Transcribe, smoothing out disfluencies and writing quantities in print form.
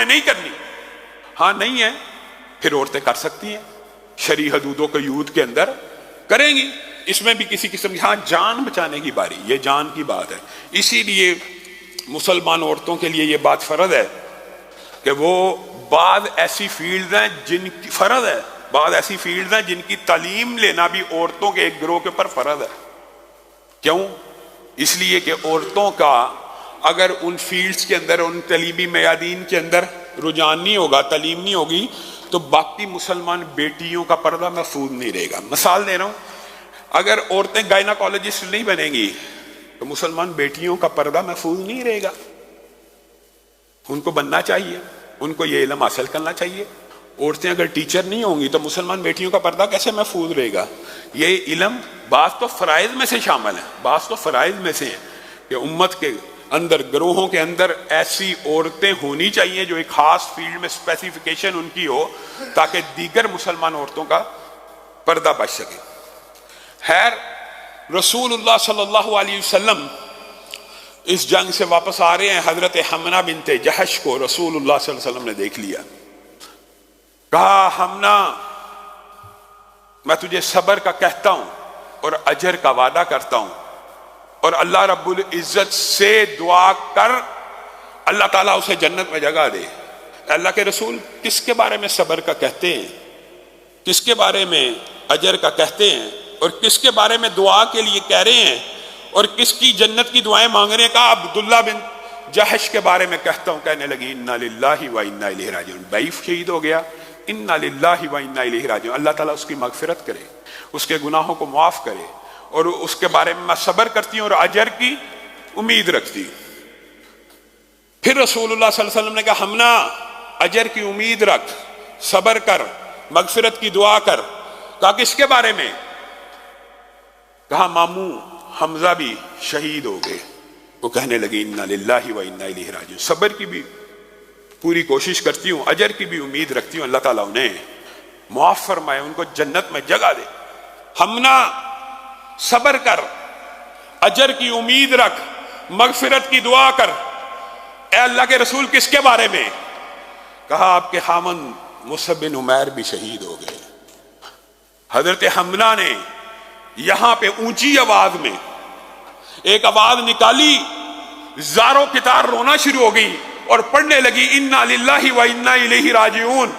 نہیں کرنی، ہاں نہیں ہے پھر عورتیں کر سکتی ہیں، شرعی حدودوں کے قیود کے اندر کریں گی، اس میں بھی کسی قسم کی، ہاں جان بچانے کی باری، یہ جان کی بات ہے۔ اسی لیے مسلمان عورتوں کے لیے یہ بات فرض ہے کہ وہ بعض ایسی فیلڈز ہیں جن کی فرض ہے، بعض ایسی فیلڈز ہیں جن کی تعلیم لینا بھی عورتوں کے ایک گروہ کے اوپر فرض ہے۔ کیوں؟ اس لیے کہ عورتوں کا اگر ان فیلڈز کے اندر، ان تعلیمی میادین کے اندر رجحان نہیں ہوگا، تعلیم نہیں ہوگی، تو باقی مسلمان بیٹیوں کا پردہ محفوظ نہیں رہے گا۔ مثال دے رہا ہوں، اگر عورتیں گائناکالوجسٹ نہیں بنیں گی تو مسلمان بیٹیوں کا پردہ محفوظ نہیں رہے گا۔ ان کو بننا چاہیے، ان کو یہ علم حاصل کرنا چاہیے۔ عورتیں اگر ٹیچر نہیں ہوں گی تو مسلمان بیٹیوں کا پردہ کیسے محفوظ رہے گا؟ یہ علم بعض تو فرائض میں سے شامل ہیں، بعض تو فرائض میں سے ہیں کہ امت کے اندر، گروہوں کے اندر ایسی عورتیں ہونی چاہیے جو ایک خاص فیلڈ میں اسپیسیفیکیشن ان کی ہو تاکہ دیگر مسلمان عورتوں کا پردہ بچ سکے۔ خیر، رسول اللہ صلی اللہ علیہ وسلم اس جنگ سے واپس آ رہے ہیں، حضرت حمنہ بنت جہش کو رسول اللہ صلی اللہ علیہ وسلم نے دیکھ لیا، کہا حمنہ میں تجھے صبر کا کہتا ہوں اور اجر کا وعدہ کرتا ہوں، اور اللہ رب العزت سے دعا کر اللہ تعالیٰ اسے جنت میں جگہ دے۔ اللہ کے رسول کس کے بارے میں صبر کا کہتے ہیں، کس کے بارے میں اجر کا کہتے ہیں، اور کس کے بارے میں دعا کے لیے کہہ رہے ہیں، اور کس کی جنت کی دعائیں مانگ رہے ہیں؟ کہا عبداللہ بن جہش کے بارے میں کہتا ہوں۔ کہنے لگی انا للہ و انا الیہ راجعون، ضعیف شہید ہو گیا، انا للہ و انا الیہ راجعون، اللہ تعالیٰ اس کی مغفرت کرے، اس کے گناہوں کو معاف کرے، اور اس کے بارے میں صبر کرتی ہوں اور اجر کی امید رکھتی۔ پھر رسول اللہ صلی اللہ علیہ وسلم نے کہا حمنہ اجر کی امید رکھ، صبر کر، مغفرت کی دعا کر۔ کہا کس کے بارے میں؟ کہا ماموں حمزہ بھی شہید ہو گئے۔ وہ کہنے لگی انا للہ و انا الیہ راجعون، صبر کی بھی پوری کوشش کرتی ہوں، اجر کی بھی امید رکھتی ہوں، اللہ تعالیٰ انہیں معاف فرمائے، ان کو جنت میں جگہ دے۔ حمنہ صبر کر، اجر کی امید رکھ، مغفرت کی دعا کر۔ اے اللہ کے رسول کس کے بارے میں؟ کہا آپ کے خامن مصعب بن عمیر بھی شہید ہو گئے۔ حضرت حمنہ نے یہاں پہ اونچی آواز میں ایک آواز نکالی، زاروں کی طرح رونا شروع ہو گئی اور پڑھنے لگی انا للہ و انا الیہ راجعون۔